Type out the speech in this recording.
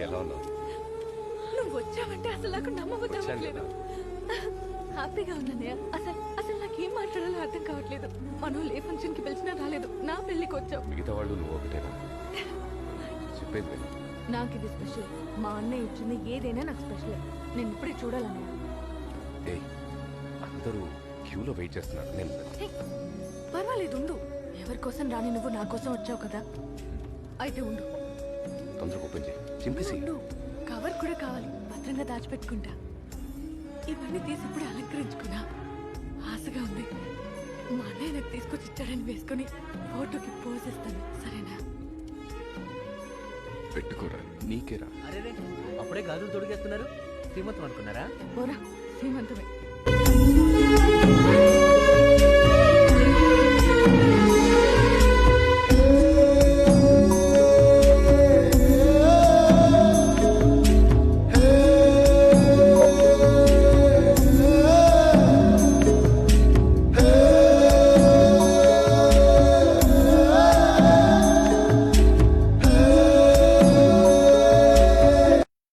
ఎలా ఉన్నావు? నువ్వు వచ్చావంటే అసలు నాకు నమ్మబుద్ధి అవ్వట్లేదు. హ్యాపీగా ఉన్నానయ్య. అసలు నాకేం మాట్లాడాలో అర్థం కావట్లేదు. మనం ఏ ఫంక్షన్ కి పిలిచినా రాలేదు, నా పెళ్లికి వచ్చావు. మిగతా వాళ్ళు నువ్వు ఒకటేనా? చెప్పేది విను. నాకు ఇది స్పెషల్. మా అన్నయ్య ఇచ్చింది ఏదైనా నాకు స్పెషల్. నేను ఇప్పుడే చూడాలన్నయ్య. ఏయ్, అందరూ క్యూలో వెయిట్ చేస్తున్నారు. నేను హే, పర్వాలేదు ఉండు. ఎవరి కోసం రాని నువ్వు నా కోసం వచ్చావు కదా, అయితే ఉండు. తొందరగా ఓపెన్ చేయి. చింపేసి. ఉండు, కవర్ కూడా కావాలి, భద్రంగా దాచిపెట్టుకుంటా. ఇవన్నీ తీసి ఇప్పుడు అలంకరించుకున్నా. ఆశగా ఉంది. మా అన్నయ్య నాకు తీసుకొచ్చి ఇచ్చాడని వేసుకుని ఫోటోకి పోజ్ ఇస్తాను, సరేనా? పెట్టుకోరా, నీకేరా. అరే అప్పుడే గాజులు తొడిగేస్తున్నారు. శ్రీమంతం అనుకున్నారా? పోరా, శ్రీమంతమే.